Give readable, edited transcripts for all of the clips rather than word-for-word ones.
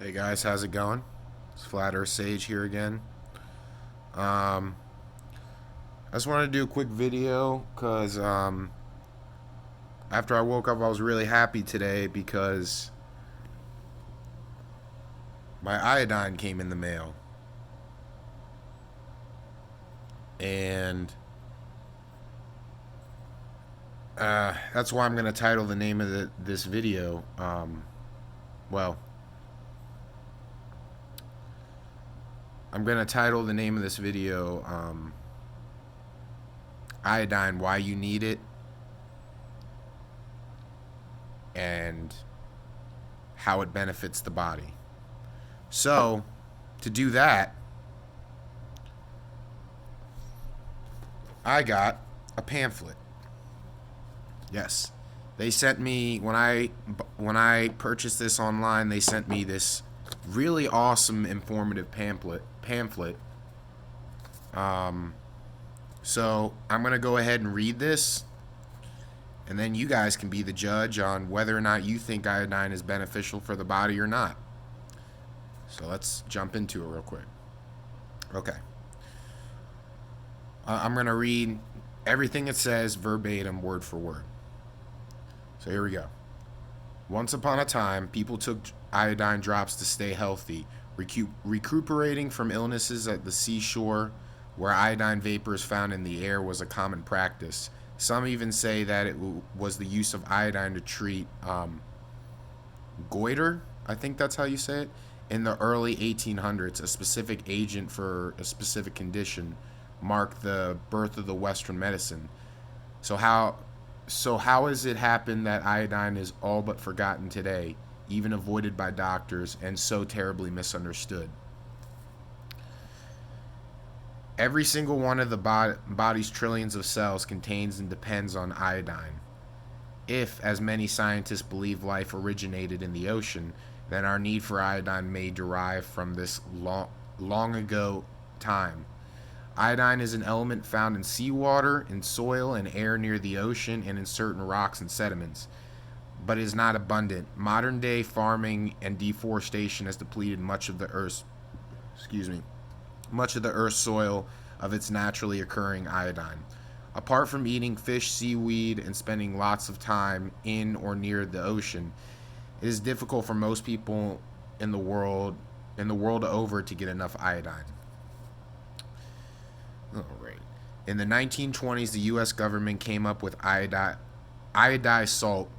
Hey guys, how's it going? It's Flat Earth Sage here again. I just wanted to do a quick video because after I woke up, I was really happy today because my iodine came in the mail, and that's why I'm gonna title the name of this video. Well, I'm gonna title the name of this video "Iodine: Why You Need It" and how it benefits the body. So, to do that, I got a pamphlet. Yes, they sent me when I purchased this online. They sent me this really awesome, informative pamphlet. Um, so I'm gonna go ahead and read this, and then you guys can be the judge on whether or not you think iodine is beneficial for the body or not. So let's jump into it real quick. Okay. I'm going to read everything it says verbatim, word for word. So here we go. Once upon a time, people took iodine drops to stay healthy, recuperating from illnesses at the seashore, where iodine vapor is found in the air, was a common practice. Some even say that it was the use of iodine to treat goiter, I think that's how you say it, in the early 1800s. A specific agent for a specific condition marked the birth of the Western medicine. So how has it happened that iodine is all but forgotten today, even avoided by doctors, and so terribly misunderstood? Every single one of the body's trillions of cells contains and depends on iodine. If, as many scientists believe, life originated in the ocean, then our need for iodine may derive from this long ago time. Iodine is an element found in seawater, in soil and air near the ocean, and in certain rocks and sediments, but is not abundant. Modern day farming and deforestation has depleted much of the earth's soil of its naturally occurring iodine. Apart from eating fish, seaweed, and spending lots of time in or near the ocean, it is difficult for most people in the world over to get enough iodine. All right. In the 1920s, the U.S. government came up with iodized salt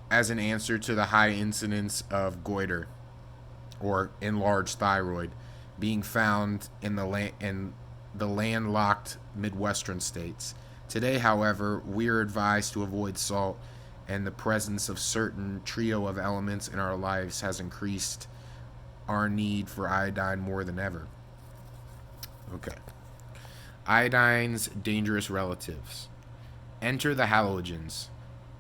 as an answer to the high incidence of goiter, or enlarged thyroid, being found in the landlocked Midwestern states. Today, however, we are advised to avoid salt, and the presence of certain trio of elements in our lives has increased our need for iodine more than ever. Okay. Iodine's dangerous relatives. Enter the halogens.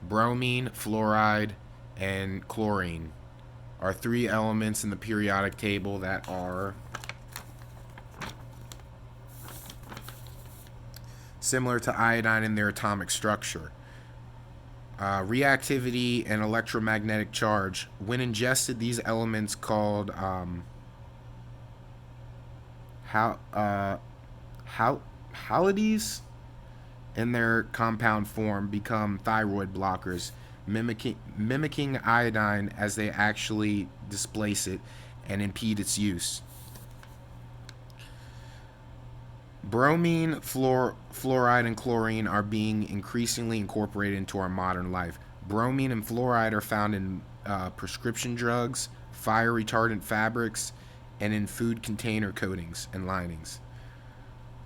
Bromine, fluoride, and chlorine are three elements in the periodic table that are similar to iodine in their atomic structure. Reactivity and electromagnetic charge. When ingested, these elements called how halides in their compound form become thyroid blockers, mimicking iodine as they actually displace it and impede its use. Bromine, fluoride, and chlorine are being increasingly incorporated into our modern life. Bromine and fluoride are found in prescription drugs, fire retardant fabrics, and in food container coatings and linings.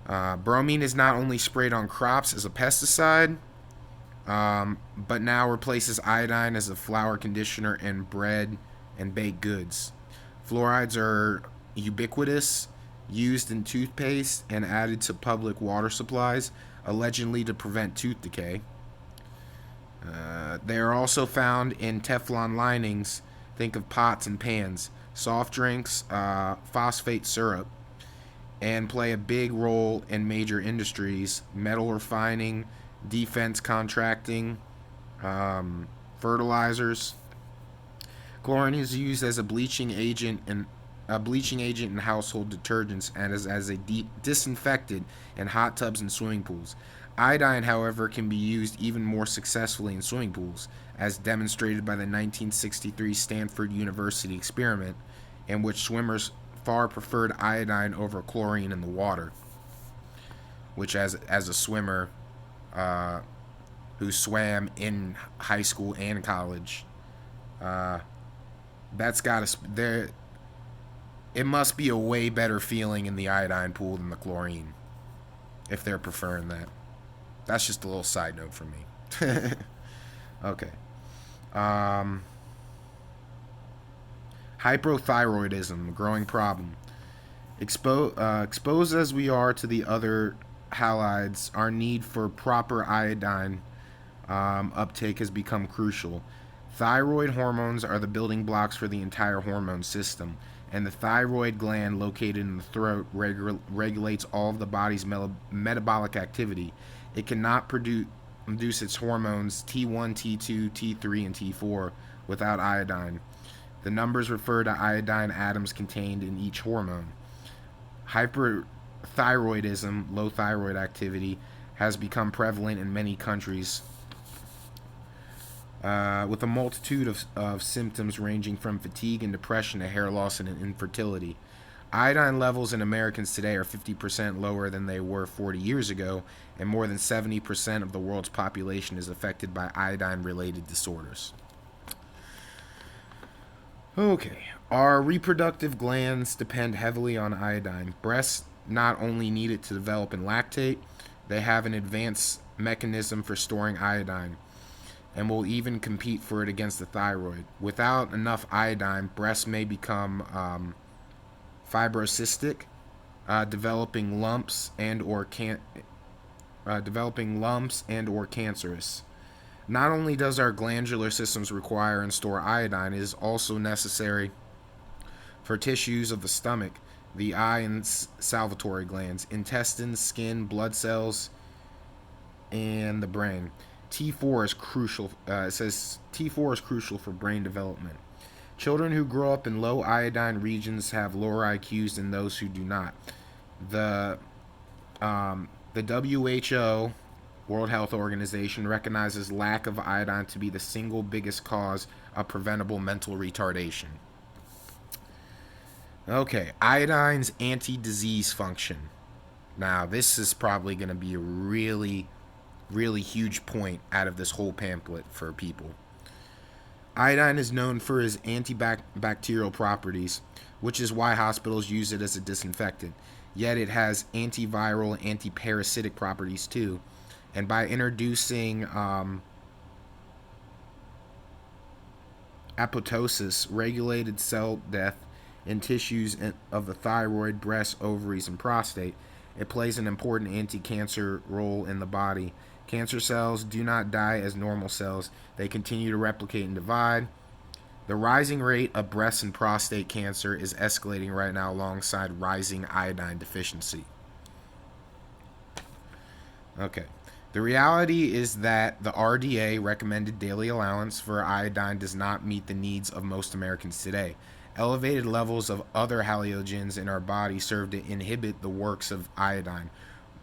Bromine is not only sprayed on crops as a pesticide, but now replaces iodine as a flour conditioner in bread and baked goods. Fluorides are ubiquitous, used in toothpaste, and added to public water supplies, allegedly to prevent tooth decay. They are also found in Teflon linings, think of pots and pans, soft drinks, phosphate syrup, and play a big role in major industries, metal refining, defense contracting, fertilizers. Chlorine is used as a bleaching agent in household detergents and as a disinfectant in hot tubs and swimming pools. Iodine, however, can be used even more successfully in swimming pools, as demonstrated by the 1963 Stanford University experiment, in which swimmers far preferred iodine over chlorine in the water. Which, as a swimmer who swam in high school and college, that's got to there. It must be a way better feeling in the iodine pool than the chlorine, if they're preferring that. That's just a little side note for me. Okay. Hypothyroidism, a growing problem. Exposed as we are to the other halides, our need for proper iodine uptake has become crucial. Thyroid hormones are the building blocks for the entire hormone system, and the thyroid gland located in the throat regulates all of the body's metabolic activity. It cannot produce its hormones T1, T2, T3, and T4 without iodine. The numbers refer to iodine atoms contained in each hormone. Hyperthyroidism, low thyroid activity, has become prevalent in many countries, with a multitude of symptoms ranging from fatigue and depression to hair loss and infertility. Iodine levels in Americans today are 50% lower than they were 40 years ago, and more than 70% of the world's population is affected by iodine-related disorders. Okay, our reproductive glands depend heavily on iodine. Breasts not only need it to develop and lactate, they have an advanced mechanism for storing iodine, and will even compete for it against the thyroid. Without enough iodine, breasts may become fibrocystic, developing lumps and or cancerous. Not only does our glandular systems require and store iodine, it is also necessary for tissues of the stomach, the eye and salivary glands, intestines, skin, blood cells, and the brain. T4 is crucial. It says T4 is crucial for brain development. Children who grow up in low iodine regions have lower IQs than those who do not. The WHO, World Health Organization, recognizes lack of iodine to be the single biggest cause of preventable mental retardation. Okay, iodine's anti-disease function. Now, this is probably going to be a really huge point out of this whole pamphlet for people. Iodine is known for its antibacterial properties, which is why hospitals use it as a disinfectant. Yet it has antiviral, antiparasitic properties too. And by introducing apoptosis, regulated cell death in tissues of the thyroid, breast, ovaries, and prostate, it plays an important anti-cancer role in the body. Cancer cells do not die as normal cells. They continue to replicate and divide. The rising rate of breast and prostate cancer is escalating right now alongside rising iodine deficiency. Okay. The reality is that the RDA recommended daily allowance for iodine does not meet the needs of most Americans today. Elevated levels of other halogens in our body serve to inhibit the works of iodine.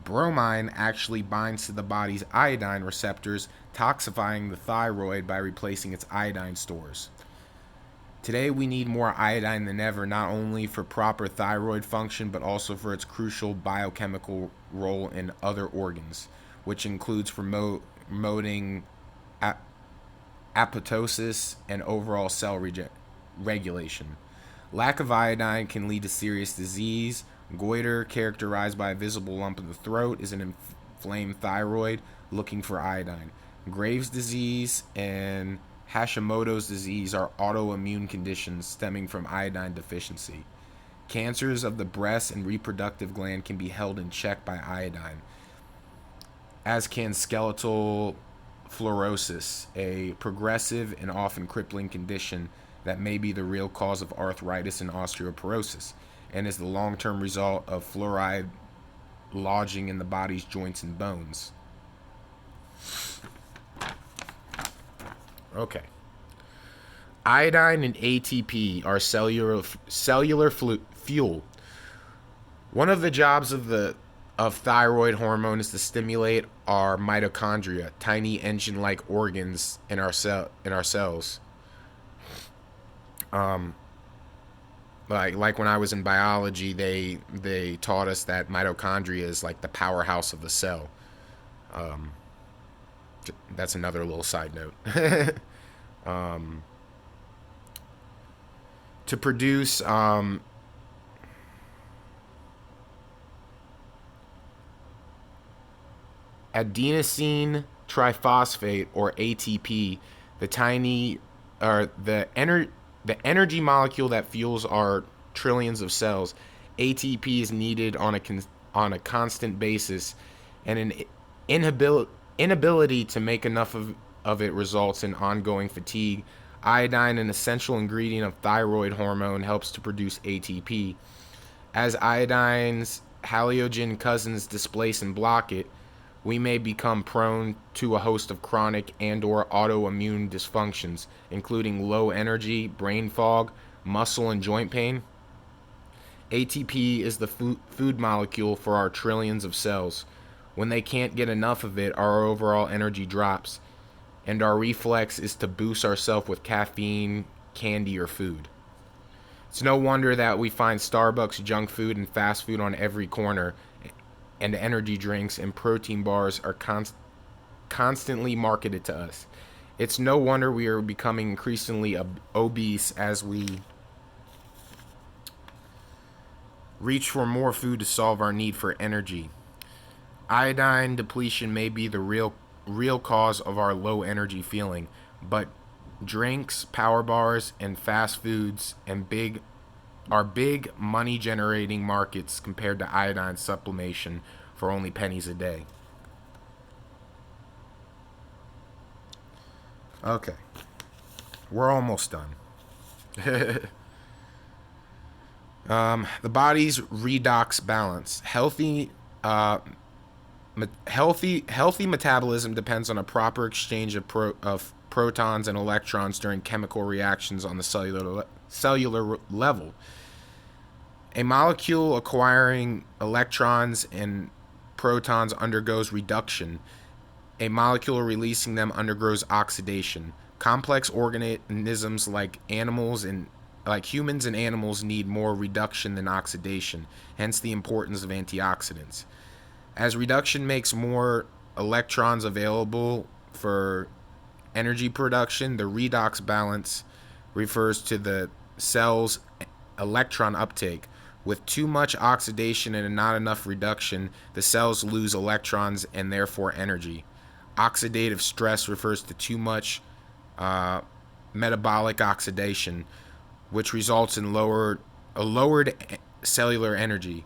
Bromine actually binds to the body's iodine receptors, toxifying the thyroid by replacing its iodine stores. Today we need more iodine than ever, not only for proper thyroid function, but also for its crucial biochemical role in other organs, which includes promoting apoptosis and overall cell regulation. Lack of iodine can lead to serious disease. Goiter, characterized by a visible lump in the throat, is an inflamed thyroid looking for iodine. Graves' disease and Hashimoto's disease are autoimmune conditions stemming from iodine deficiency. Cancers of the breast and reproductive gland can be held in check by iodine, as can skeletal fluorosis, a progressive and often crippling condition that may be the real cause of arthritis and osteoporosis, and is the long-term result of fluoride lodging in the body's joints and bones. Okay. Iodine and ATP are fuel. One of the jobs of thyroid hormone is to stimulate our mitochondria, tiny engine-like organs in our cells. Um, like when I was in biology, they taught us that mitochondria is like the powerhouse of the cell. Um, that's another little side note. um, to produce adenosine triphosphate or ATP, the tiny or the energy molecule that fuels our trillions of cells. ATP is needed on a constant basis, and an inability to make enough of it results in ongoing fatigue. Iodine, an essential ingredient of thyroid hormone, helps to produce ATP. As iodine's halogen cousins displace and block it, we may become prone to a host of chronic and/or autoimmune dysfunctions, including low energy, brain fog, muscle and joint pain. ATP is the food molecule for our trillions of cells. When they can't get enough of it, our overall energy drops, and our reflex is to boost ourselves with caffeine, candy, or food. It's no wonder that we find Starbucks, junk food, and fast food on every corner, and energy drinks and protein bars are constantly marketed to us. It's no wonder we are becoming increasingly obese as we reach for more food to solve our need for energy. Iodine depletion may be the real cause of our low energy feeling, but drinks, power bars, and fast foods are big money generating markets compared to iodine supplementation for only pennies a day. Okay, we're almost done. The body's redox balance. Healthy metabolism depends on a proper exchange of protons and electrons during chemical reactions on the cellular level. A molecule acquiring electrons and protons undergoes reduction. A molecule releasing them undergoes oxidation. Complex organisms like humans and animals need more reduction than oxidation, hence the importance of antioxidants. As reduction makes more electrons available for energy production, the redox balance refers to the cell's electron uptake. With too much oxidation and not enough reduction, the cells lose electrons and therefore energy. Oxidative stress refers to too much metabolic oxidation, which results in a lowered cellular energy.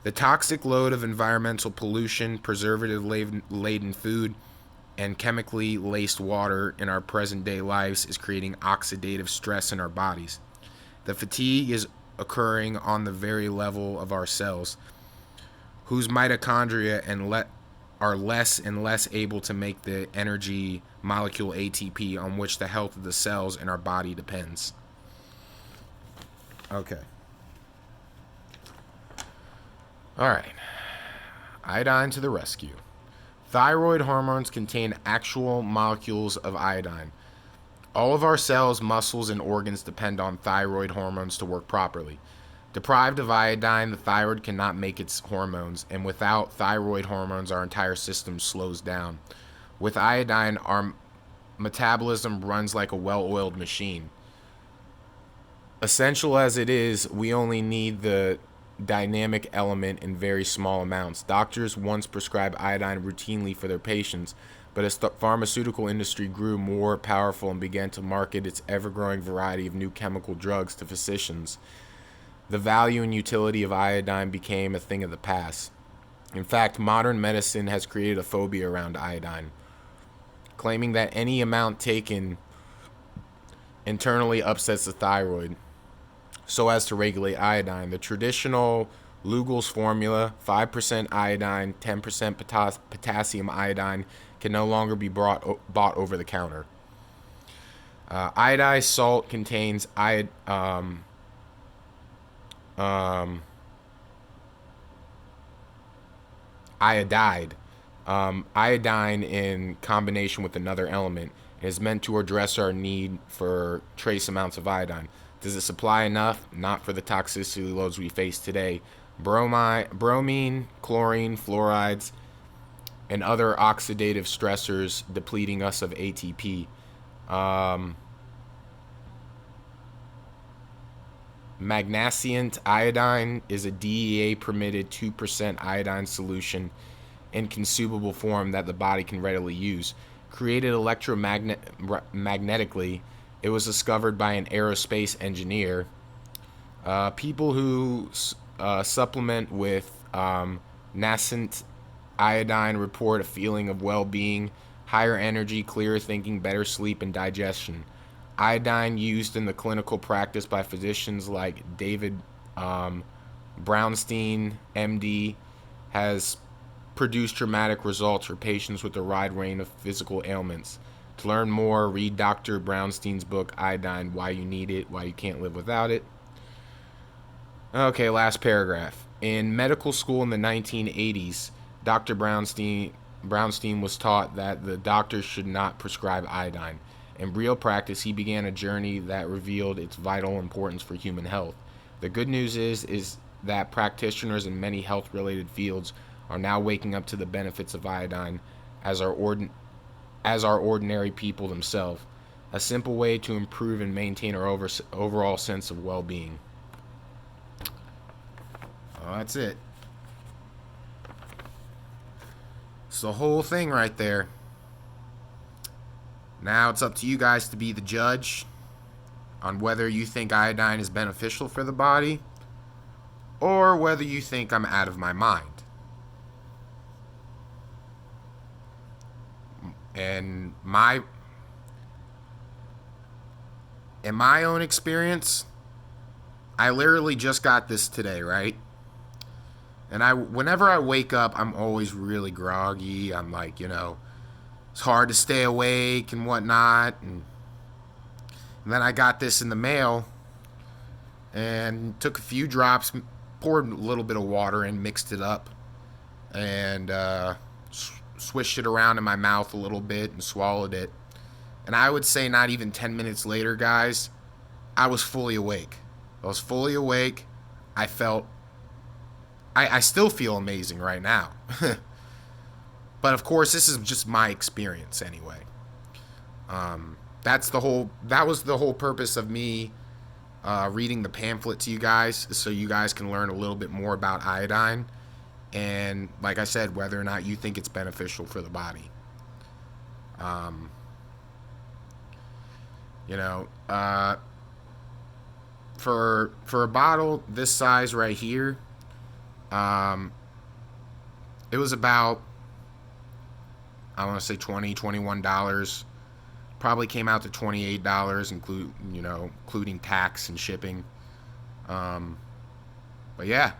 The toxic load of environmental pollution, preservative-laden food, and chemically laced water in our present-day lives is creating oxidative stress in our bodies. The fatigue is occurring on the very level of our cells, whose mitochondria are less and less able to make the energy molecule ATP on which the health of the cells in our body depends. Okay. All right. Iodine to the rescue. Thyroid hormones contain actual molecules of iodine. All of our cells, muscles, and organs depend on thyroid hormones to work properly. Deprived of iodine, the thyroid cannot make its hormones, and without thyroid hormones, our entire system slows down. With iodine, our metabolism runs like a well-oiled machine. Essential as it is, we only need the dynamic element in very small amounts. Doctors once prescribed iodine routinely for their patients, but as the pharmaceutical industry grew more powerful and began to market its ever-growing variety of new chemical drugs to physicians, the value and utility of iodine became a thing of the past. In fact, modern medicine has created a phobia around iodine, claiming that any amount taken internally upsets the thyroid so as to regulate iodine. The traditional Lugol's formula, 5% iodine, 10% potassium iodine, can no longer be bought over the counter. Iodized salt contains um, iodide. Iodine, in combination with another element, is meant to address our need for trace amounts of iodine. Does it supply enough? Not for the toxicity loads we face today. Bromine, chlorine, fluorides, and other oxidative stressors depleting us of ATP. Um, Magnesiant iodine is a DEA permitted 2% iodine solution in consumable form that the body can readily use. Created electromagnetically, it was discovered by an aerospace engineer. People who supplement with nascent iodine report a feeling of well being, higher energy, clearer thinking, better sleep, and digestion. Iodine used in the clinical practice by physicians like David Brownstein, MD, has produced dramatic results for patients with a wide range of physical ailments. To learn more, read Dr. Brownstein's book, Iodine, Why You Need It, Why You Can't Live Without It. Okay, last paragraph. In medical school in the 1980s, Dr. Brownstein was taught that the doctors should not prescribe iodine. In real practice, he began a journey that revealed its vital importance for human health. The good news is that practitioners in many health-related fields are now waking up to the benefits of iodine as our ordinary people themselves. A simple way to improve and maintain our overall sense of well-being. Oh, that's it. It's the whole thing right there. Now it's up to you guys to be the judge on whether you think iodine is beneficial for the body or whether you think I'm out of my mind. And in my own experience, I literally just got this today, right? And whenever I wake up, I'm always really groggy. I'm like, it's hard to stay awake and whatnot. And then I got this in the mail and took a few drops, poured a little bit of water in, mixed it up, and swished it around in my mouth a little bit and swallowed it. And I would say not even 10 minutes later, guys, I was fully awake. I was fully awake. I still feel amazing right now. But of course, this is just my experience anyway. That was the whole purpose of me reading the pamphlet to you guys, so you guys can learn a little bit more about iodine. And like I said, whether or not you think it's beneficial for the body. For a bottle this size right here, it was about, I want to say $21. Probably came out to $28, including tax and shipping. But yeah,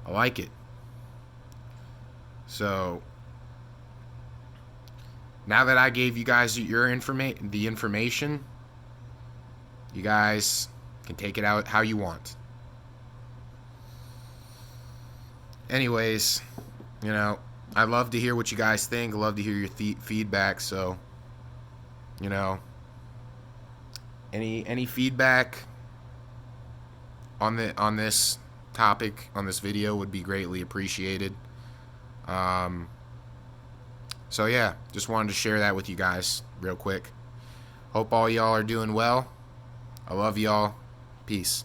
I like it. So now that I gave you guys the information, you guys can take it out how you want. Anyways, I'd love to hear what you guys think. I'd love to hear your feedback. So, any feedback on this topic, on this video, would be greatly appreciated. So yeah, just wanted to share that with you guys real quick. Hope all y'all are doing well. I love y'all. Peace.